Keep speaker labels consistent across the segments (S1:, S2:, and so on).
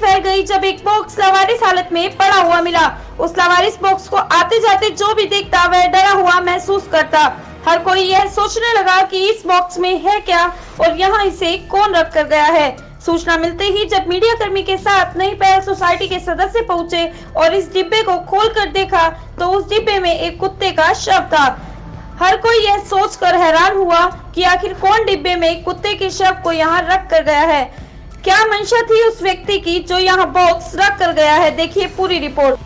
S1: फैल गई जब एक बॉक्स लावारिस हालत में पड़ा हुआ मिला। उस लावारिस बॉक्स को आते जाते जो भी देखता वह डरा हुआ महसूस करता। हर कोई यह सोचने लगा कि इस बॉक्स में है क्या और यहाँ इसे कौन रख कर गया है। सूचना मिलते ही जब मीडिया कर्मी के साथ नई पहल सोसाइटी के सदस्य पहुंचे और इस डिब्बे को खोलकर देखा तो उस डिब्बे में एक कुत्ते का शव था। हर कोई यह सोचकर हैरान हुआ कि आखिर कौन डिब्बे में कुत्ते के शव को यहाँ रख कर गया है। क्या मंशा थी उस व्यक्ति की जो यहाँ बॉक्स रख कर गया है, देखिए पूरी रिपोर्ट।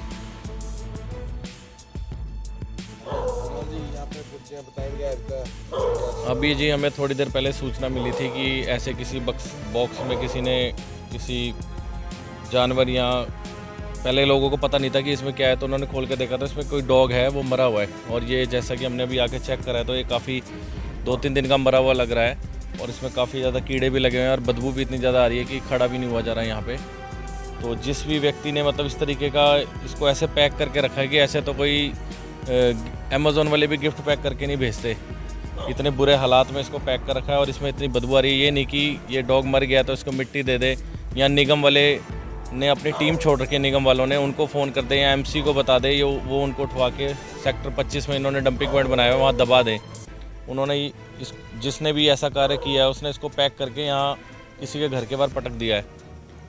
S2: अभी जी हमें थोड़ी देर पहले सूचना मिली थी कि ऐसे किसी बॉक्स में किसी ने किसी जानवर या पहले लोगों को पता नहीं था कि इसमें क्या है, तो उन्होंने खोल के देखा तो इसमें कोई डॉग है वो मरा हुआ है। और ये जैसा कि हमने अभी आके चेक करा है तो ये काफ़ी 2-3 दिन का मरा हुआ लग रहा है और इसमें काफ़ी ज़्यादा कीड़े भी लगे हुए हैं और बदबू भी इतनी ज़्यादा आ रही है कि खड़ा भी नहीं हुआ जा रहा है यहाँ पे। तो जिस भी व्यक्ति ने मतलब इस तरीके का इसको ऐसे पैक करके रखा है कि ऐसे तो कोई अमेज़ॉन वाले भी गिफ्ट पैक करके नहीं भेजते, इतने बुरे हालात में इसको पैक कर रखा है और इसमें इतनी बदबू आ रही है। ये नहीं कि ये डॉग मर गया तो इसको मिट्टी दे दे या निगम वाले ने अपनी टीम छोड़ रखी है, निगम वालों ने उनको फ़ोन कर दे या एमसी को बता दे, वो उनको उठवा के सेक्टर 25 में इन्होंने डंपिंग पॉइंट बनाया है वहाँ दबा दें। उन्होंने जिसने भी ऐसा कार्य किया है उसने इसको पैक करके यहाँ किसी के घर के बाहर पटक दिया है।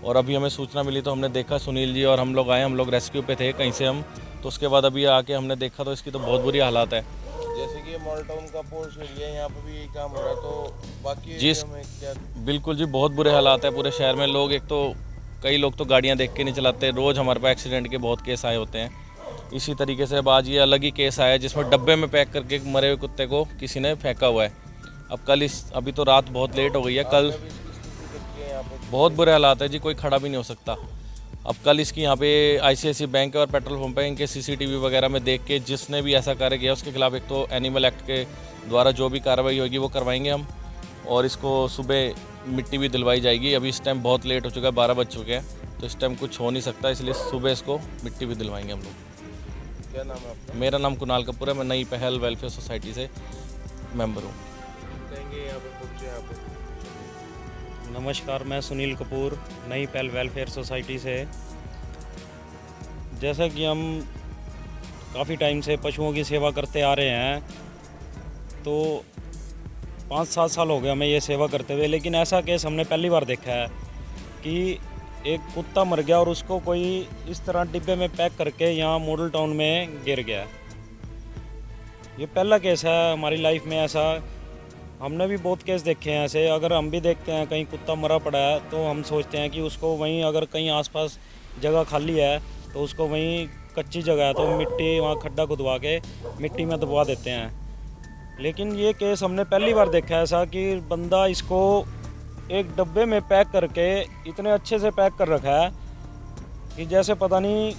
S2: और अभी हमें सूचना मिली तो हमने देखा, सुनील जी और हम लोग आए, हम लोग रेस्क्यू पे थे कहीं से हम, तो उसके बाद अभी आके हमने देखा तो इसकी तो बहुत बुरी हालात है।
S3: जैसे कि मॉल टाउन का पोर्श एरिया है, यहाँ पे भी यही काम हो रहा है, तो बाकी
S2: जी
S3: में क्या?
S2: बिल्कुल जी, बहुत बुरे हालात है पूरे शहर में। लोग एक तो कई लोग तो गाड़ियाँ देख के नहीं चलाते, रोज़ हमारे पास एक्सीडेंट के बहुत केस आए होते हैं। इसी तरीके से अब आज ये अलग ही केस आया जिसमें डब्बे में पैक करके मरे हुए कुत्ते को किसी ने फेंका हुआ है। अब अभी तो रात बहुत लेट हो गई है, कल बहुत बुरे हालात है जी, कोई खड़ा भी नहीं हो सकता। अब कल इसकी यहाँ पे ICICI बैंक और पेट्रोल पंप है, इनके CCTV वगैरह में देख के जिसने भी ऐसा कार्य किया उसके खिलाफ एक तो एनिमल एक्ट के द्वारा जो भी कार्रवाई होगी वो करवाएंगे हम, और इसको सुबह मिट्टी भी दिलवाई जाएगी। अभी इस टाइम बहुत लेट हो चुका है, 12 बज चुके हैं, तो इस टाइम कुछ हो नहीं सकता, इसलिए सुबह इसको मिट्टी भी दिलवाएंगे हम लोग।
S3: क्या नाम है आपका?
S2: मेरा नाम कुणाल कपूर है, मैं नई पहल वेलफेयर सोसाइटी से मेंबर हूँ।
S4: नमस्कार, मैं सुनील कपूर, नई पहल वेलफेयर सोसाइटी से। जैसा कि हम काफ़ी टाइम से पशुओं की सेवा करते आ रहे हैं, तो 5-7 साल हो गए हमें ये सेवा करते हुए, लेकिन ऐसा केस हमने पहली बार देखा है कि एक कुत्ता मर गया और उसको कोई इस तरह डिब्बे में पैक करके यहाँ मॉडल टाउन में गिर गया। ये पहला केस है हमारी लाइफ में ऐसा। हमने भी बहुत केस देखे हैं ऐसे। अगर हम भी देखते हैं कहीं कुत्ता मरा पड़ा है तो हम सोचते हैं कि उसको वहीं, अगर कहीं आसपास जगह खाली है तो उसको वहीं, कच्ची जगह है तो मिट्टी वहाँ खड्डा खुदवा के मिट्टी में दबवा देते हैं। लेकिन ये केस हमने पहली बार देखा है ऐसा कि बंदा इसको एक डब्बे में पैक करके इतने अच्छे से पैक कर रखा है कि जैसे पता नहीं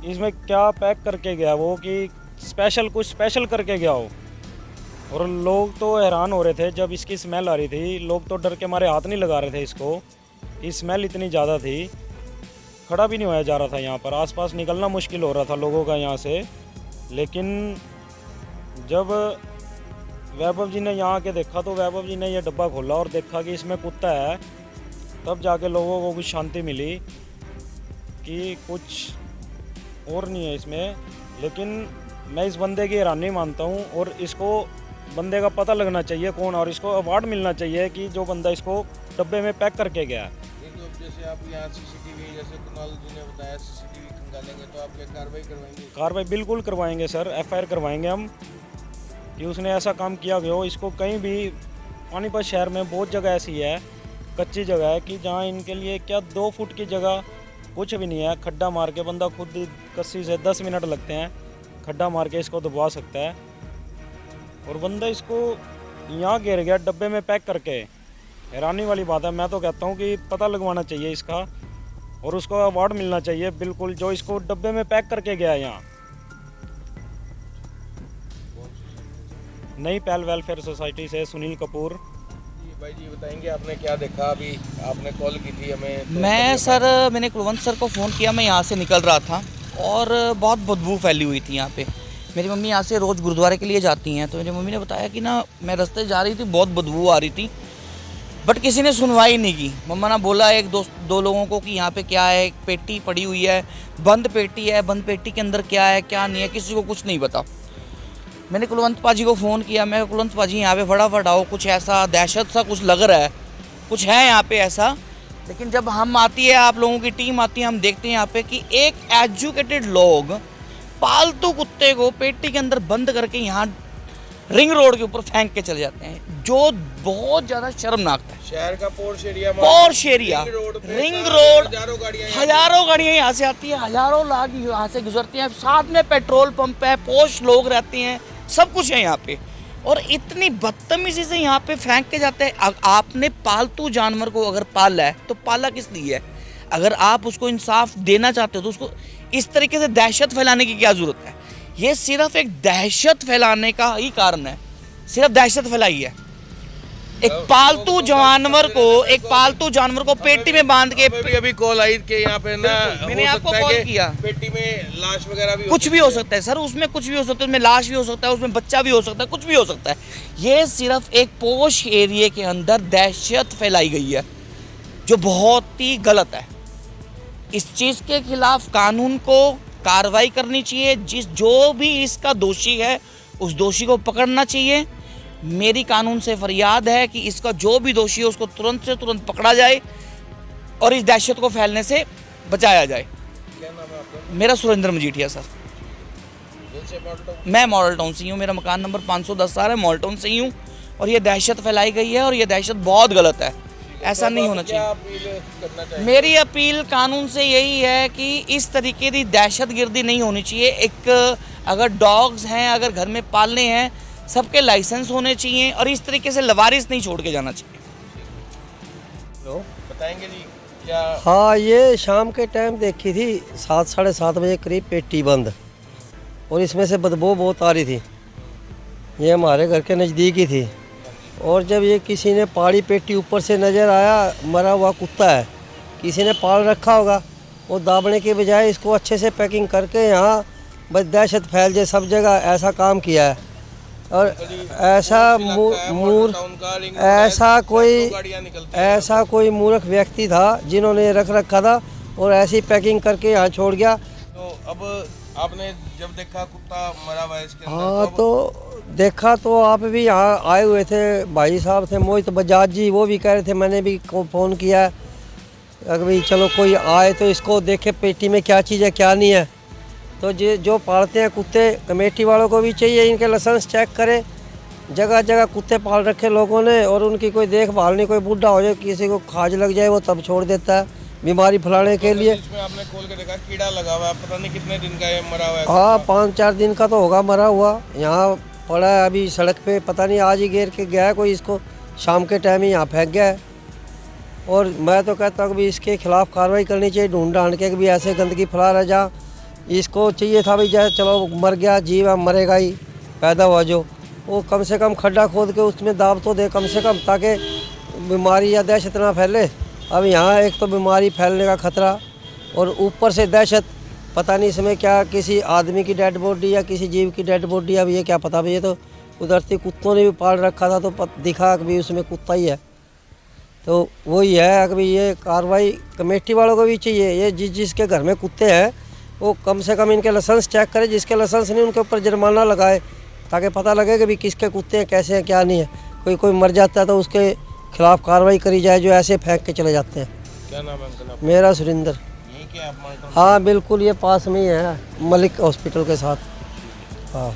S4: इसमें क्या पैक करके गया वो, कि कुछ स्पेशल करके गया हो। और लोग तो हैरान हो रहे थे जब इसकी स्मेल आ रही थी, लोग तो डर के मारे हाथ नहीं लगा रहे थे इसको, कि स्मेल इतनी ज़्यादा थी, खड़ा भी नहीं होया जा रहा था यहाँ पर, आसपास निकलना मुश्किल हो रहा था लोगों का यहाँ से। लेकिन जब वैभव जी ने यहाँ आके देखा तो वैभव जी ने यह डब्बा खोला और देखा कि इसमें कुत्ता है, तब जाके लोगों को कुछ शांति मिली कि कुछ और नहीं है इसमें। लेकिन मैं इस बंदे की हैरानी मानता हूँ और इसको बंदे का पता लगना चाहिए कौन, और इसको अवार्ड मिलना चाहिए कि जो बंदा इसको डब्बे में पैक करके गया है।
S3: जैसे आप यहाँ CCTV, जैसे कुणाल जी ने बताया, CCTV खंगालेंगे तो आप क्या कार्रवाई करवाएंगे?
S4: कार्रवाई बिल्कुल करवाएंगे सर, FIR करवाएंगे हम कि उसने ऐसा काम किया गया हो। इसको कहीं भी पानीपत शहर में बहुत जगह ऐसी है, कच्ची जगह है कि जहाँ इनके लिए क्या 2 फुट की जगह कुछ भी नहीं है, खड्डा मार के बंदा खुद ही कस्सी से 10 मिनट लगते हैं, खड्डा मार के इसको दबवा सकता है। और बंदा इसको यहाँ गिर गया डब्बे में पैक करके, हैरानी वाली बात है। मैं तो कहता हूँ कि पता लगवाना चाहिए इसका और उसको अवार्ड मिलना चाहिए बिल्कुल, जो इसको डब्बे में पैक करके गया है। यहाँ नई पहल वेलफेयर सोसाइटी से सुनील कपूर।
S3: भाई जी बताएंगे आपने क्या देखा? अभी आपने कॉल की थी हमें तो
S5: मैंने कुलवंत सर को फ़ोन किया, मैं यहाँ से निकल रहा था और बहुत बदबू फैली हुई थी यहाँ पे। मेरी मम्मी यहाँ से रोज़ गुरुद्वारे के लिए जाती हैं, तो मेरी मम्मी ने बताया कि ना मैं रास्ते जा रही थी, बहुत बदबू आ रही थी, बट किसी ने सुनवाई नहीं की। मम्मा ने बोला एक दो लोगों को कि यहाँ पे क्या है, एक पेटी पड़ी हुई है, बंद पेटी है, बंद पेटी के अंदर क्या है क्या नहीं है, किसी को कुछ नहीं पता। मैंने कुलवंत पाजी को फ़ोन किया, मैं कुलवंत पाजी यहाँ पे फटाफट आओ, कुछ ऐसा दहशत सा कुछ लग रहा है, कुछ है यहाँ पे ऐसा। लेकिन जब हम आती है, आप लोगों की टीम आती है, हम देखते हैं यहाँ पे कि एक एजुकेटेड लोग पालतू कुत्ते को पेटी के अंदर बंद करके यहाँ रिंग रोड के ऊपर फेंक के चले जाते हैं, जो बहुत ज़्यादा शर्मनाक है।
S3: शहर का पोर्श एरिया,
S5: रिंग रोड हजारों गाड़ियाँ यहाँ से आती है, हजारों लोग यहाँ से गुजरती हैं, साथ में पेट्रोल पंप है, पोश लोग रहते हैं, सब कुछ है यहाँ पे। और इतनी बदतमीजी से यहाँ पे फेंक के जाते हैं। आपने पालतू जानवर को अगर पाला है तो पाला किस लिए है? अगर आप उसको इंसाफ देना चाहते हो तो उसको इस तरीके से दहशत फैलाने की क्या ज़रूरत है? ये सिर्फ एक दहशत फैलाने का ही कारण है, सिर्फ दहशत फैलाई है। एक पालतू जानवर को पेटी में बांध के,
S3: अभी कॉल आई कि यहाँ पे ना
S5: मैंने आपको कॉल किया,
S3: पेटी में लाश वगैरह भी
S5: कुछ भी हो सकता है सर, उसमें कुछ भी हो सकता है, उसमें लाश भी हो सकता है, उसमें बच्चा भी हो सकता है, कुछ भी हो सकता है। ये सिर्फ एक पोश एरिया के अंदर दहशत फैलाई गई है जो बहुत ही गलत है। इस चीज़ के खिलाफ कानून को कार्रवाई करनी चाहिए। जो भी इसका दोषी है उस दोषी को पकड़ना चाहिए। मेरी कानून से फरियाद है कि इसका जो भी दोषी है उसको तुरंत से तुरंत पकड़ा जाए और इस दहशत को फैलने से बचाया जाए।
S3: क्या नाम है आपका?
S5: मेरा सुरेंद्र मजीठिया सर, मैं मॉडल टाउन से ही हूँ, मेरा मकान नंबर 510 है, मॉडल टाउन से ही हूँ। और ये दहशत फैलाई गई है और ये दहशत बहुत गलत है, ऐसा नहीं होना चाहिए। मेरी अपील कानून से यही है कि इस तरीके की दहशतगर्दी नहीं होनी चाहिए। एक अगर डॉग्स हैं, अगर घर में पालने हैं, सबके लाइसेंस होने चाहिए और इस तरीके से लवारिस नहीं छोड़ के जाना चाहिए।
S3: बताएंगे जी क्या?
S6: हाँ, ये शाम के टाइम देखी थी 7 साढ़े 7 बजे करीब पेटी बंद, और इसमें से बदबू बहुत आ रही थी। ये हमारे घर के नज़दीक ही थी। और जब ये किसी ने पाड़ी पेटी ऊपर से नज़र आया, मरा हुआ कुत्ता है, किसी ने पाल रखा होगा, वो दाबने के बजाय इसको अच्छे से पैकिंग करके यहाँ बस दहशत फैल जाए सब जगह, ऐसा काम किया है। और ऐसा कोई मूर्ख व्यक्ति था जिन्होंने रख रखा था और ऐसी पैकिंग करके यहाँ छोड़ गया।
S3: तो अब आपने जब देखा कुत्ता मरा हुआ है इसके अंदर,
S6: हाँ, तो देखा तो आप भी यहाँ आए हुए थे, भाई साहब थे मोहित बजाज जी, वो भी कह रहे थे, मैंने भी फ़ोन किया अगर भाई चलो कोई आए तो इसको देखे पेटी में क्या चीज़ है क्या नहीं है। तो जो पालते हैं कुत्ते, कमेटी वालों को भी चाहिए इनके लाइसेंस चेक करें। जगह जगह कुत्ते पाल रखे लोगों ने और उनकी कोई देखभाल नहीं। कोई बूढ़ा हो जाए, किसी को खाज लग जाए, वो तब छोड़ देता है बीमारी फैलाने के लिए।
S3: इसमें आपने खोल के देखा कीड़ा लगा हुआ है, पता नहीं कितने दिन का ये मरा हुआ है।
S6: हाँ, 5-4 दिन का तो होगा मरा हुआ। यहाँ पड़ा है अभी सड़क पे, पता नहीं आज ही घेर के गया है कोई, इसको शाम के टाइम ही यहाँ फेंक गया है। और मैं तो कहता हूँ कि इसके खिलाफ कार्रवाई करनी चाहिए, ढूंढ ढांड के भी ऐसे गंदगी फैला रहा। जहाँ इसको चाहिए था भाई, जैसे चलो मर गया जीव, मरेगा ही, पैदा हुआ जो, वो कम से कम खड्डा खोद के उसमें दाब तो दे कम से कम, ताकि बीमारी या दहशत ना फैले। अब यहाँ एक तो बीमारी फैलने का खतरा और ऊपर से दहशत, पता नहीं इसमें क्या किसी आदमी की डेड बॉडी या किसी जीव की डेड बॉडी, अब ये क्या पता। भाई ये तो कुदरती कुत्तों ने भी पाल रखा था तो दिखा कि भी उसमें कुत्ता ही है। तो वही है कि ये कार्रवाई कमेटी वालों को भी चाहिए। ये जिसके घर में कुत्ते हैं वो कम से कम इनके लाइसेंस चेक करे, जिसके लाइसेंस नहीं उनके ऊपर जुर्माना लगाए, ताकि पता लगे कि भी किसके कुत्ते हैं, कैसे हैं, क्या नहीं है। कोई मर जाता है तो उसके खिलाफ कार्रवाई करी जाए जो ऐसे फेंक के चले जाते हैं।
S3: क्या नाम है अंकल आपका?
S6: मेरा सुरेंद्र।
S3: यही क्या आप?
S6: हाँ बिल्कुल, ये पास में ही है मलिक हॉस्पिटल के साथ। हाँ।